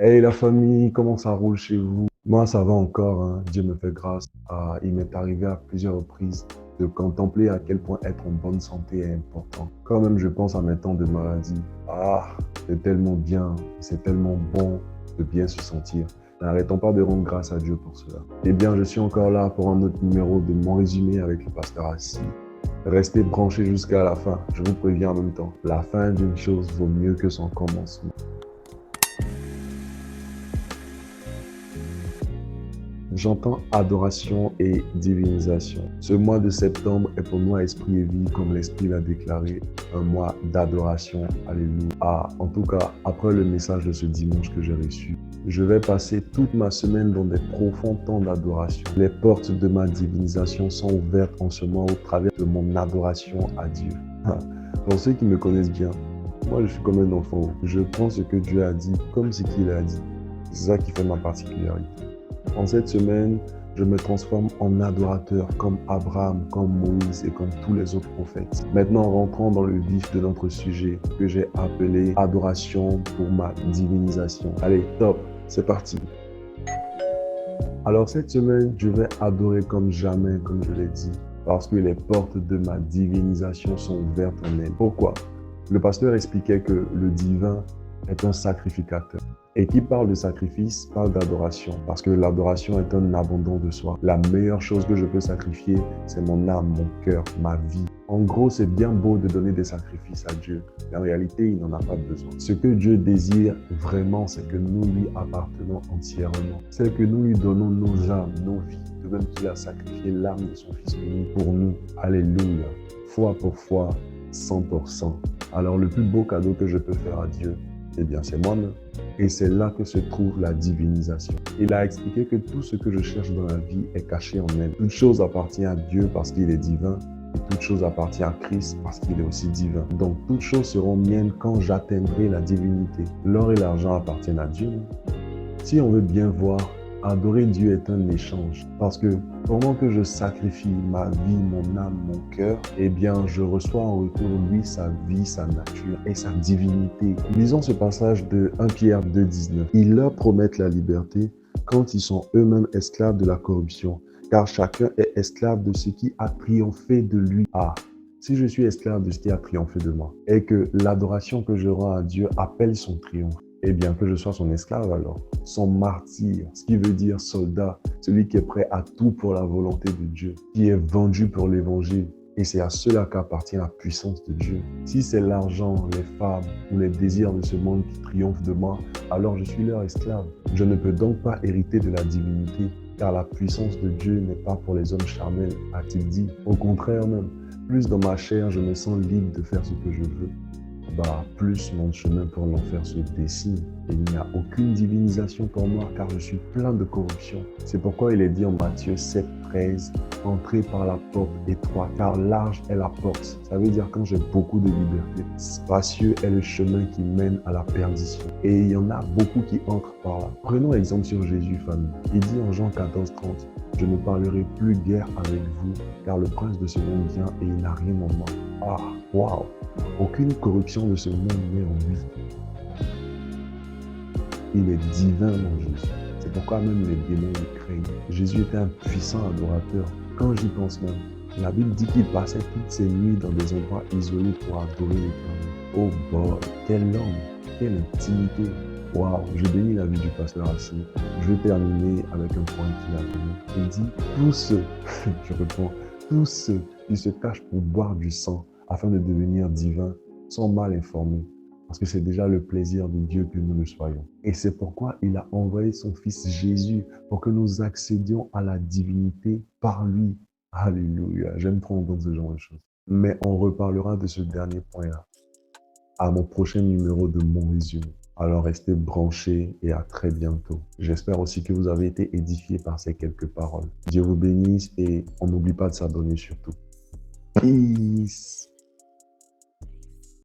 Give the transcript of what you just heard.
Hey la famille, comment ça roule chez vous? Moi ça va encore, hein. Dieu me fait grâce. Il m'est arrivé à plusieurs reprises de contempler à quel point être en bonne santé est important. Quand même je pense à mes temps de maladie. C'est tellement bien, c'est tellement bon de bien se sentir. N'arrêtons pas de rendre grâce à Dieu pour cela. Eh bien, je suis encore là pour un autre numéro de Mon Résumé avec le pasteur Assis. Restez branchés jusqu'à la fin, je vous préviens en même temps. La fin d'une chose vaut mieux que son commencement. J'entends adoration et divinisation. Ce mois de septembre est pour moi esprit et vie, comme l'Esprit l'a déclaré, un mois d'adoration. Alléluia. En tout cas, après le message de ce dimanche que j'ai reçu, je vais passer toute ma semaine dans des profonds temps d'adoration. Les portes de ma divinisation sont ouvertes en ce mois au travers de mon adoration à Dieu. Pour ceux qui me connaissent bien, moi je suis comme un enfant. Je prends ce que Dieu a dit comme ce qu'il a dit. C'est ça qui fait ma particularité. En cette semaine, je me transforme en adorateur comme Abraham, comme Moïse et comme tous les autres prophètes. Maintenant, rentrons dans le vif de notre sujet que j'ai appelé adoration pour ma divinisation. Allez, top, c'est parti. Alors cette semaine, je vais adorer comme jamais, comme je l'ai dit, parce que les portes de ma divinisation sont ouvertes en elle. Pourquoi? Le pasteur expliquait que le divin est un sacrificateur. Et qui parle de sacrifice, parle d'adoration. Parce que l'adoration est un abandon de soi. La meilleure chose que je peux sacrifier, c'est mon âme, mon cœur, ma vie. En gros, c'est bien beau de donner des sacrifices à Dieu. Mais en réalité, il n'en a pas besoin. Ce que Dieu désire vraiment, c'est que nous lui appartenons entièrement. C'est que nous lui donnons nos âmes, nos vies. De même qu'il a sacrifié l'âme de son Fils unique pour nous. Alléluia. Fois pour fois, 100%. Alors le plus beau cadeau que je peux faire à Dieu, eh bien c'est moi-même. Et c'est là que se trouve la divinisation. Il a expliqué que tout ce que je cherche dans la vie est caché en elle. Toute chose appartient à Dieu parce qu'il est divin. Et toute chose appartient à Christ parce qu'il est aussi divin. Donc toutes choses seront miennes quand j'atteindrai la divinité. L'or et l'argent appartiennent à Dieu. Si on veut bien voir, adorer Dieu est un échange. Parce que pendant que je sacrifie ma vie, mon âme, mon cœur, eh bien, je reçois en retour, lui, sa vie, sa nature et sa divinité. Lisons ce passage de 1 Pierre 2,19. Ils leur promettent la liberté quand ils sont eux-mêmes esclaves de la corruption, car chacun est esclave de ce qui a triomphé de lui. Si je suis esclave de ce qui a triomphé de moi, et que l'adoration que je rends à Dieu appelle son triomphe, eh bien que je sois son esclave alors, son martyr, ce qui veut dire soldat, celui qui est prêt à tout pour la volonté de Dieu, qui est vendu pour l'évangile. Et c'est à cela qu'appartient la puissance de Dieu. Si c'est l'argent, les femmes ou les désirs de ce monde qui triomphent de moi, alors je suis leur esclave. Je ne peux donc pas hériter de la divinité, car la puissance de Dieu n'est pas pour les hommes charnels, a-t-il dit. Au contraire même, plus dans ma chair, je me sens libre de faire ce que je veux. Plus mon chemin pour l'enfer se dessine. Et il n'y a aucune divinisation pour moi car je suis plein de corruption. C'est pourquoi il est dit en Matthieu 7,13, entrez par la porte étroite, car large est la porte. Ça veut dire quand j'ai beaucoup de liberté. Spacieux est le chemin qui mène à la perdition. Et il y en a beaucoup qui entrent par là. Prenons exemple sur Jésus, famille. Il dit en Jean 14,30, je ne parlerai plus guère avec vous, car le prince de ce monde vient et il n'a rien en moi. Waouh! Aucune corruption de ce monde n'est en lui. Il est divin, mon Jésus. C'est pourquoi même les démons le craignent. Jésus était un puissant adorateur. Quand j'y pense même, la Bible dit qu'il passait toutes ses nuits dans des endroits isolés pour adorer l'Éternel. Oh boy, quel homme, quelle intimité. Waouh, je bénis la vie du pasteur Assis. Je vais terminer avec un point qu'il a donné. Il dit, tous ceux, je reprends, tous ceux qui se cachent pour boire du sang afin de devenir divins sont mal informés. Parce que c'est déjà le plaisir de Dieu que nous le soyons. Et c'est pourquoi il a envoyé son Fils Jésus pour que nous accédions à la divinité par lui. Alléluia. J'aime trop entendre ce genre de choses. Mais on reparlera de ce dernier point-là à mon prochain numéro de Mon Résumé. Alors restez branchés et à très bientôt. J'espère aussi que vous avez été édifiés par ces quelques paroles. Dieu vous bénisse et on n'oublie pas de s'abonner surtout. Peace.